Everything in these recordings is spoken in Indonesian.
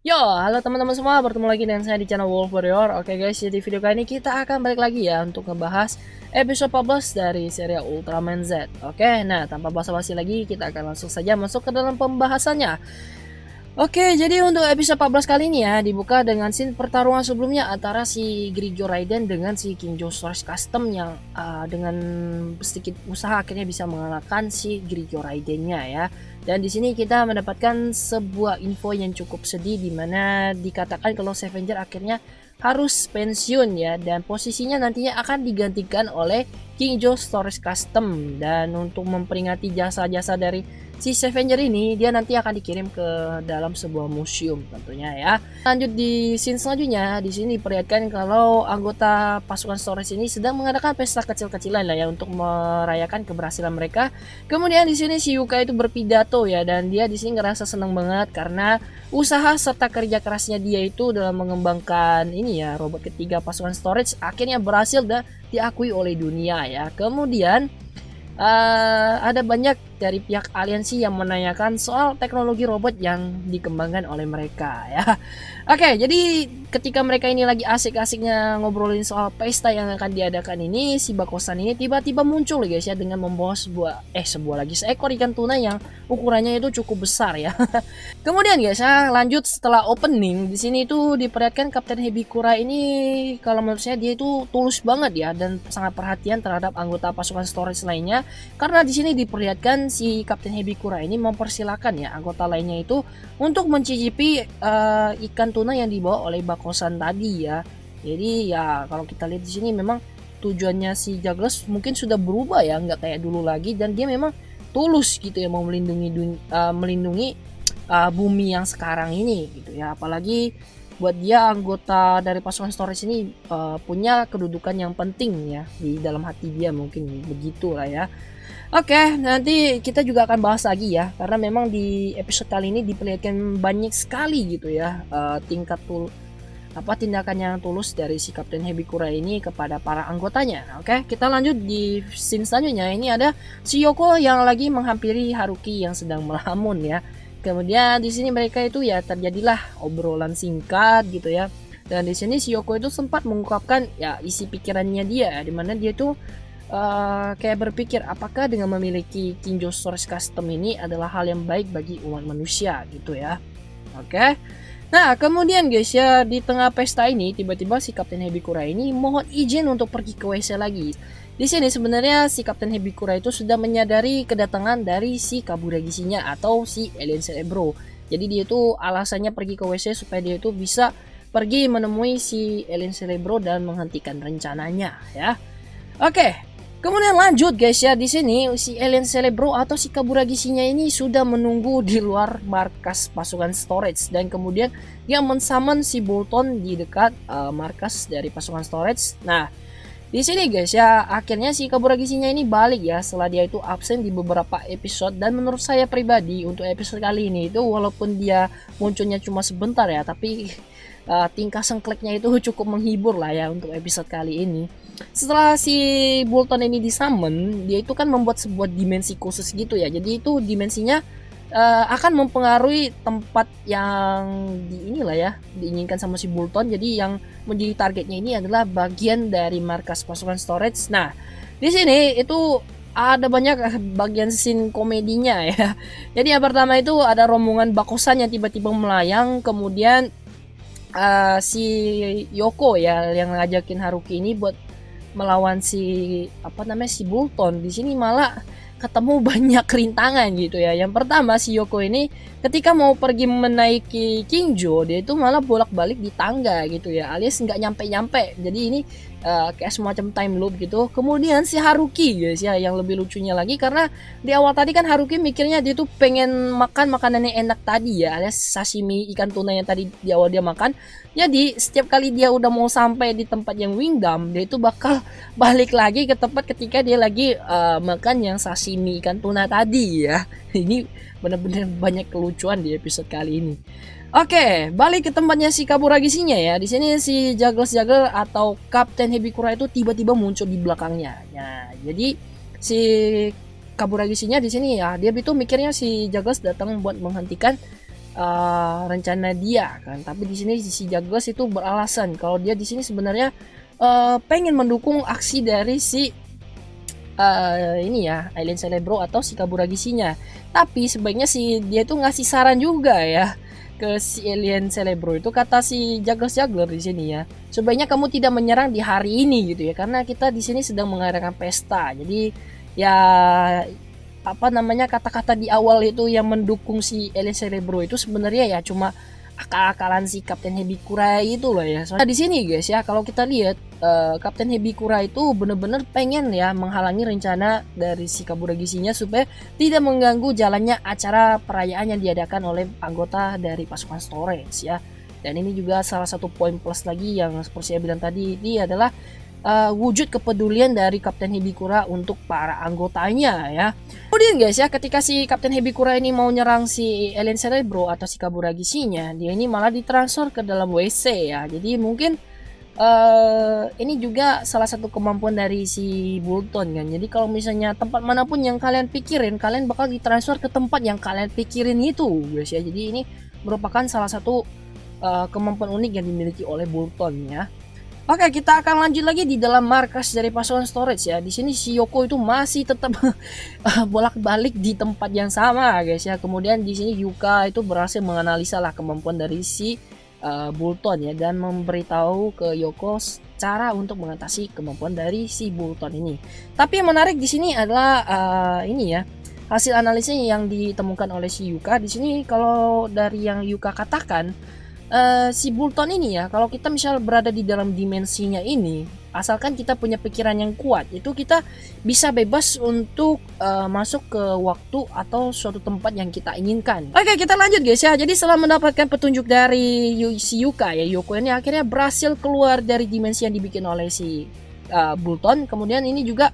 Yo, halo teman-teman semua, bertemu lagi dengan saya di channel Wolf Warrior. Oke guys, jadi video kali ini kita akan balik lagi ya untuk ngebahas episode 14 dari serial Ultraman Z. Oke, nah tanpa basa-basi lagi, kita akan langsung saja masuk ke dalam pembahasannya. Oke, jadi untuk episode 14 kali ini ya dibuka dengan scene pertarungan sebelumnya antara si Grigio Raiden dengan si Kingjo Storage Custom yang dengan sedikit usaha akhirnya bisa mengalahkan si Grigio Raidennya ya. Dan di sini kita mendapatkan sebuah info yang cukup sedih di mana dikatakan kalau Scavenger akhirnya harus pensiun ya, dan posisinya nantinya akan digantikan oleh Kingjo Storage Custom. Dan untuk memperingati jasa-jasa dari si Scavenger ini, dia nanti akan dikirim ke dalam sebuah museum tentunya ya. Lanjut di scene selanjutnya, di sini diperlihatkan kalau anggota pasukan Storage ini sedang mengadakan pesta kecil-kecilan lah ya untuk merayakan keberhasilan mereka. Kemudian di sini si Yuka itu berpidato ya, dan dia di sini ngerasa senang banget karena usaha serta kerja kerasnya dia itu dalam mengembangkan ini ya, robot ketiga pasukan Storage akhirnya berhasil dan diakui oleh dunia ya. Kemudian ada banyak dari pihak aliansi yang menanyakan soal teknologi robot yang dikembangkan oleh mereka ya. Oke, jadi ketika mereka ini lagi asik-asiknya ngobrolin soal pesta yang akan diadakan ini, si Bakosan ini tiba-tiba muncul guys ya dengan membawa seekor ikan tuna yang ukurannya itu cukup besar ya. Kemudian guys ya, lanjut setelah opening di sini itu diperlihatkan Kapten Hebikura ini kalau menurut saya dia itu tulus banget ya dan sangat perhatian terhadap anggota pasukan Storage lainnya, karena di sini diperlihatkan si Kapten Hebikura ini mempersilahkan ya anggota lainnya itu untuk mencicipi ikan tuna yang dibawa oleh Bakosan tadi ya. Jadi ya kalau kita lihat di sini memang tujuannya si Juggles mungkin sudah berubah ya, nggak kayak dulu lagi, dan dia memang tulus gitu ya mau melindungi bumi yang sekarang ini gitu ya. Apalagi buat dia anggota dari pasukan Storage ini punya kedudukan yang penting ya di dalam hati dia, mungkin begitulah ya. Oke, nanti kita juga akan bahas lagi ya, karena memang di episode kali ini diperlihatkan banyak sekali gitu ya tindakan yang tulus dari si Kapten Hebikura ini kepada para anggotanya. Oke, kita lanjut di scene selanjutnya. Ini ada si Yoko yang lagi menghampiri Haruki yang sedang melamun ya. Kemudian di sini mereka itu ya terjadilah obrolan singkat gitu ya. Dan di sini si Yoko itu sempat mengungkapkan ya isi pikirannya dia, di mana dia tuh kayak berpikir apakah dengan memiliki Kingjo Storage Custom ini adalah hal yang baik bagi umat manusia gitu ya. Oke. Nah, kemudian guys ya, di tengah pesta ini tiba-tiba si Kapten Hebikura ini mohon izin untuk pergi ke WC lagi. Di sini sebenarnya si Kapten Hebikura itu sudah menyadari kedatangan dari si Kaburagisinya atau si Alien Cerebro. Jadi dia itu alasannya pergi ke WC supaya dia itu bisa pergi menemui si Alien Cerebro dan menghentikan rencananya ya. Oke. Kemudian lanjut guys ya, di sini si Alien Cerebro atau si Kaburagisinya ini sudah menunggu di luar markas pasukan Storage, dan kemudian dia mensummon si Bolton di dekat markas dari pasukan Storage. Nah, di sini guys ya, akhirnya si Kaburagisinya ini balik ya setelah dia itu absen di beberapa episode, dan menurut saya pribadi untuk episode kali ini itu walaupun dia munculnya cuma sebentar ya, tapi tingkah sengkleknya itu cukup menghibur lah ya untuk episode kali ini. Setelah si Bolton ini disummon, dia itu kan membuat sebuah dimensi khusus gitu ya. Jadi itu dimensinya akan mempengaruhi tempat yang diinginkan sama si Bolton. Jadi yang menjadi targetnya ini adalah bagian dari markas pasukan Storage. Nah, di sini itu ada banyak bagian scene komedinya ya. Jadi yang pertama itu ada rombongan Bakosan yang tiba-tiba melayang, kemudian si Yoko ya yang ngajakin Haruki ini buat melawan si Bolton. Di sini malah ketemu banyak rintangan gitu ya. Yang pertama si Yoko ini ketika mau pergi menaiki Kingjo, dia itu malah bolak-balik di tangga gitu ya, alias nggak nyampe-nyampe. Jadi ini kayak semacam time loop gitu. Kemudian si Haruki guys ya, yang lebih lucunya lagi karena di awal tadi kan Haruki mikirnya dia tuh pengen makan makanan yang enak tadi ya, alias sashimi ikan tuna yang tadi di awal dia makan. Jadi setiap kali dia udah mau sampai di tempat yang Wingdam, dia itu bakal balik lagi ke tempat ketika dia lagi makan yang sashimi ikan tuna tadi ya. Ini bener-bener banyak kelucuan di episode kali ini. Oke, balik ke tempatnya si Kaburagisinya ya. Di sini si Juggles atau Kapten Hebikura itu tiba-tiba muncul di belakangnya. Ya, jadi si Kaburagisinya di sini ya, dia itu mikirnya si Juggles datang buat menghentikan rencana dia kan. Tapi di sini si Juggles itu beralasan kalau dia di sini sebenarnya pengen mendukung aksi dari si ini ya, Alien Celebro atau si Kaburagisinya. Tapi sebaiknya si dia itu ngasih saran juga ya ke si Alien Celebro itu, kata si Juggler di sini ya. Sebaiknya kamu tidak menyerang di hari ini gitu ya, karena kita di sini sedang mengadakan pesta. Jadi ya apa namanya, kata-kata di awal itu yang mendukung si Alien Celebro itu sebenarnya ya cuma akal-akalan si Kapten Hebikura itu loh ya. Soalnya di sini guys ya, kalau kita lihat Kapten Hebikura itu bener-bener pengen ya menghalangi rencana dari si Kaburagisinya supaya tidak mengganggu jalannya acara perayaan yang diadakan oleh anggota dari pasukan Storage ya. Dan ini juga salah satu poin plus lagi yang seperti saya bilang tadi, ini adalah wujud kepedulian dari Kapten Hebikura untuk para anggotanya ya. Kemudian guys ya, ketika si Kapten Hebikura ini mau nyerang si Alien Celebro atau si Kaburagisinya, dia ini malah ditransfer ke dalam WC ya. Jadi mungkin ini juga salah satu kemampuan dari si Bolton kan. Jadi kalau misalnya tempat manapun yang kalian pikirin, kalian bakal ditransfer ke tempat yang kalian pikirin itu guys ya. Jadi ini merupakan salah satu kemampuan unik yang dimiliki oleh Bolton ya. Oke, kita akan lanjut lagi di dalam markas dari pasukan Storage ya. Di sini si Yoko itu masih tetap bolak-balik di tempat yang sama guys ya. Kemudian di sini Yuka itu berhasil menganalisa lah kemampuan dari si Bolton ya, dan memberitahu ke Yoko cara untuk mengatasi kemampuan dari si Bolton ini. Tapi yang menarik di sini adalah ini ya, hasil analisnya yang ditemukan oleh si Yuka. Di sini kalau dari yang Yuka katakan, si Bolton ini ya, kalau kita misal berada di dalam dimensinya ini, asalkan kita punya pikiran yang kuat, itu kita bisa bebas untuk masuk ke waktu atau suatu tempat yang kita inginkan. Oke, kita lanjut guys ya. Jadi setelah mendapatkan petunjuk dari si Yuka ya, Yoko ini akhirnya berhasil keluar dari dimensi yang dibikin oleh si Bolton. Kemudian ini juga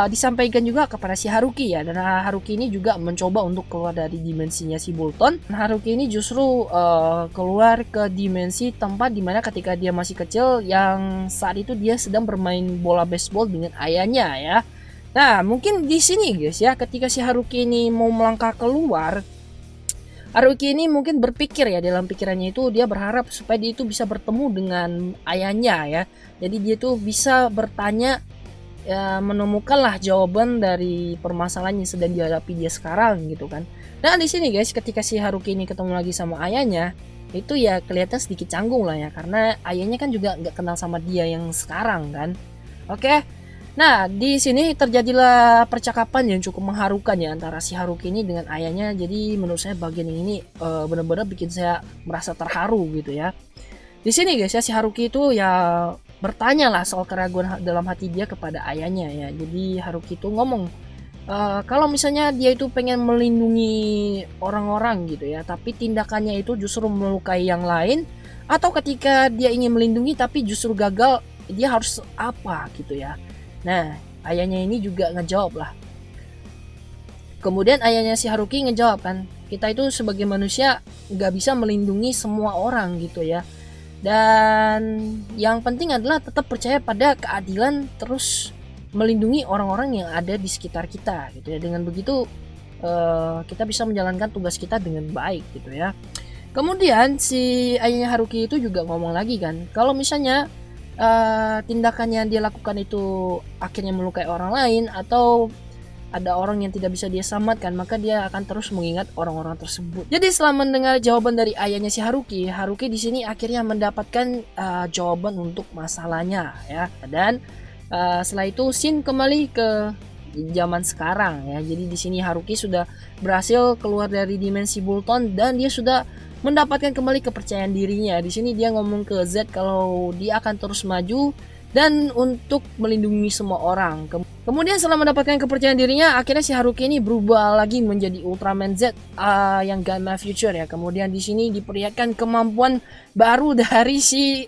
disampaikan juga kepada si Haruki ya, dan Haruki ini juga mencoba untuk keluar dari dimensinya si Bolton. Haruki ini justru keluar ke dimensi tempat dimana ketika dia masih kecil, yang saat itu dia sedang bermain bola baseball dengan ayahnya ya. Nah mungkin di sini guys ya, ketika si Haruki ini mau melangkah keluar, Haruki ini mungkin berpikir ya, dalam pikirannya itu dia berharap supaya dia itu bisa bertemu dengan ayahnya ya. Jadi dia itu bisa bertanya ya, menemukanlah jawaban dari permasalahan yang sedang dihadapi dia sekarang gitu kan. Nah di sini guys, ketika si Haruki ini ketemu lagi sama ayahnya, itu ya kelihatan sedikit canggung lah ya, karena ayahnya kan juga nggak kenal sama dia yang sekarang kan. Oke, nah di sini terjadilah percakapan yang cukup mengharukan ya antara si Haruki ini dengan ayahnya. Jadi menurut saya bagian ini benar-benar bikin saya merasa terharu gitu ya. Di sini guys ya, si Haruki itu ya bertanya lah soal keraguan dalam hati dia kepada ayahnya ya. Jadi Haruki itu ngomong kalau misalnya dia itu pengen melindungi orang-orang gitu ya, tapi tindakannya itu justru melukai yang lain, atau ketika dia ingin melindungi tapi justru gagal, dia harus apa gitu ya. Nah ayahnya ini juga ngejawab lah. Kemudian ayahnya si Haruki ngejawab kan, kita itu sebagai manusia nggak bisa melindungi semua orang gitu ya. Dan yang penting adalah tetap percaya pada keadilan, terus melindungi orang-orang yang ada di sekitar kita gitu ya. Dengan begitu kita bisa menjalankan tugas kita dengan baik gitu ya. Kemudian si ayahnya Haruki itu juga ngomong lagi kan, kalau misalnya tindakan yang dia lakukan itu akhirnya melukai orang lain, atau ada orang yang tidak bisa dia selamatkan, maka dia akan terus mengingat orang-orang tersebut. Jadi setelah mendengar jawaban dari ayahnya si Haruki, Haruki di sini akhirnya mendapatkan jawaban untuk masalahnya ya. Dan setelah itu scene kembali ke zaman sekarang ya. Jadi di sini Haruki sudah berhasil keluar dari dimensi Bolton dan dia sudah mendapatkan kembali kepercayaan dirinya. Di sini dia ngomong ke Z kalau dia akan terus maju dan untuk melindungi semua orang. Kemudian setelah mendapatkan kepercayaan dirinya, akhirnya si Haruki ini berubah lagi menjadi Ultraman Z yang Gamma Future ya. Kemudian di sini diperlihatkan kemampuan baru dari si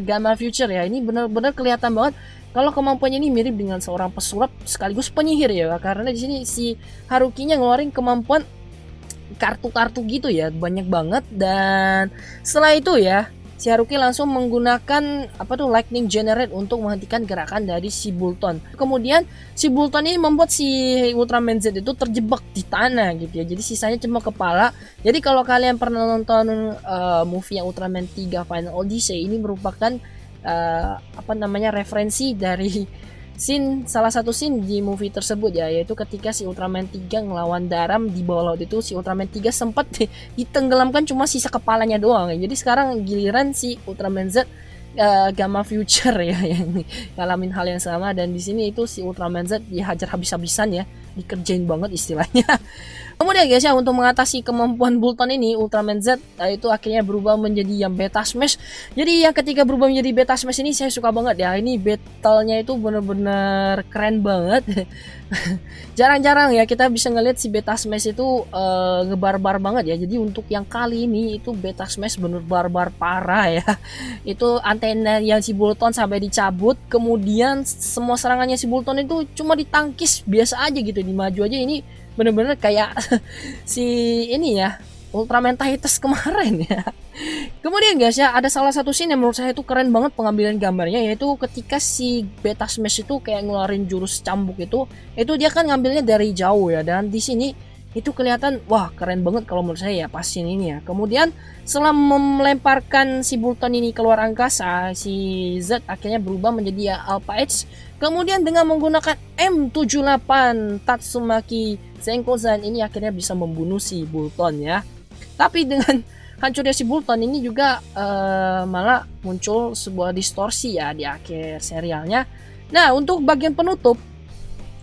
Gamma Future ya. Ini benar-benar kelihatan banget kalau kemampuannya ini mirip dengan seorang pesulap sekaligus penyihir ya. Karena di sini si Haruki-nya ngeluarin kemampuan kartu-kartu gitu ya, banyak banget. Dan setelah itu ya, si Haruki langsung menggunakan lightning generate untuk menghentikan gerakan dari si Bolton. Kemudian si Bolton ini membuat si Ultraman Z itu terjebak di tanah gitu ya. Jadi sisanya cuma kepala. Jadi kalau kalian pernah nonton movie yang Ultraman 3 Final Odyssey, ini merupakan referensi dari salah satu scene di movie tersebut ya, yaitu ketika si Ultraman 3 ngelawan Daram di bawah laut itu, si Ultraman 3 sempat ditenggelamkan cuma sisa kepalanya doang ya. Jadi sekarang giliran si Ultraman Z Gamma Future ya yang ngalamin hal yang sama, dan di sini itu si Ultraman Z dihajar habis-habisan ya, dikerjain banget istilahnya. Kemudian guys ya, untuk mengatasi kemampuan Bolton ini, Ultraman Z itu akhirnya berubah menjadi yang Beta Smash. Jadi yang ketika berubah menjadi Beta Smash ini saya suka banget ya. Ini battle-nya itu bener-bener keren banget. Jarang-jarang ya kita bisa ngeliat si Beta Smash itu ngebarbar banget ya. Jadi untuk yang kali ini itu Beta Smash bener barbar parah ya. Itu antena yang si Bolton sampai dicabut, kemudian semua serangannya si Bolton itu cuma ditangkis biasa aja gitu, dimaju aja. Ini bener-bener kayak si ini ya, Ultraman Titus kemarin ya. Kemudian guys ya, ada salah satu scene yang menurut saya itu keren banget pengambilan gambarnya, yaitu ketika si Beta Smash itu kayak ngeluarin jurus cambuk itu dia kan ngambilnya dari jauh ya, dan di sini itu kelihatan wah keren banget kalau menurut saya ya pas scene ini ya. Kemudian setelah melemparkan si Bolton ini keluar angkasa, si Z akhirnya berubah menjadi ya Alpha Edge. Kemudian dengan menggunakan M78 Tatsumaki Senkozan ini akhirnya bisa membunuh si Bolton ya. Tapi dengan hancurnya si Bolton ini juga malah muncul sebuah distorsi ya di akhir serialnya. Nah, untuk bagian penutup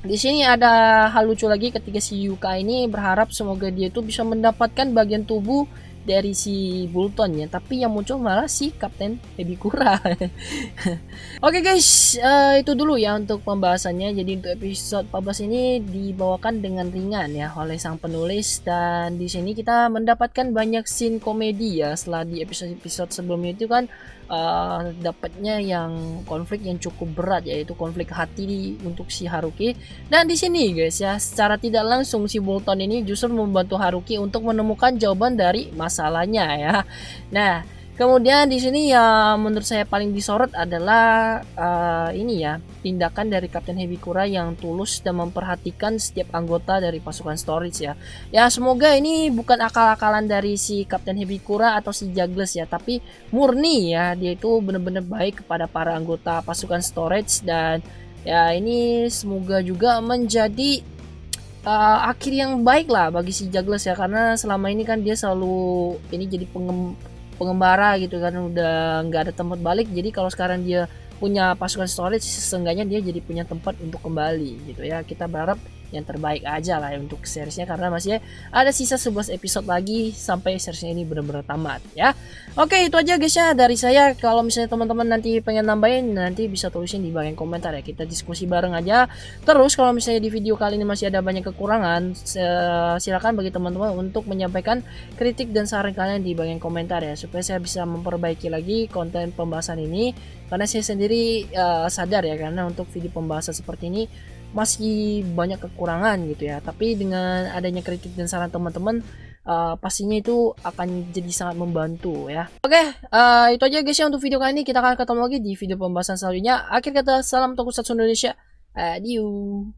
di sini ada hal lucu lagi ketika si Yuka ini berharap semoga dia itu bisa mendapatkan bagian tubuh dari si Bolton ya, tapi yang muncul malah si Kapten Hebikura. Oke guys, itu dulu ya untuk pembahasannya. Jadi untuk episode 14 ini dibawakan dengan ringan ya oleh sang penulis, dan di sini kita mendapatkan banyak scene komedi ya. Setelah di episode sebelumnya itu kan dapatnya yang konflik yang cukup berat, yaitu konflik hati untuk si Haruki. Dan di sini guys ya, secara tidak langsung si Bolton ini justru membantu Haruki untuk menemukan jawaban dari masalahnya ya. Nah, kemudian di sini yang menurut saya paling disorot adalah ini ya, tindakan dari Kapten Hebikura yang tulus dan memperhatikan setiap anggota dari pasukan Storage ya. Ya semoga ini bukan akal-akalan dari si Kapten Hebikura atau si Juggles ya, tapi murni ya, dia itu benar-benar baik kepada para anggota pasukan Storage. Dan ya ini semoga juga menjadi akhir yang baik lah bagi si Juggles ya, karena selama ini kan dia selalu ini jadi pengembara gitu kan, udah nggak ada tempat balik. Jadi kalau sekarang dia punya pasukan Storage, seenggaknya dia jadi punya tempat untuk kembali gitu ya. Kita berharap yang terbaik aja lah ya untuk seriesnya, karena masih ada sisa 11 episode lagi sampai seriesnya ini benar-benar tamat ya. Oke, itu aja guys ya dari saya. Kalau misalnya teman-teman nanti pengen nambahin, nanti bisa tulisin di bagian komentar ya, kita diskusi bareng aja. Terus kalau misalnya di video kali ini masih ada banyak kekurangan, silakan bagi teman-teman untuk menyampaikan kritik dan saran kalian di bagian komentar ya, supaya saya bisa memperbaiki lagi konten pembahasan ini. Karena saya sendiri sadar ya, karena untuk video pembahasan seperti ini masih banyak kekurangan gitu ya. Tapi dengan adanya kritik dan saran teman-teman, pastinya itu akan jadi sangat membantu ya. Oke, itu aja guys ya untuk video kali ini. Kita akan ketemu lagi di video pembahasan selanjutnya. Akhir kata, salam Tokusatsu Indonesia. Adieu.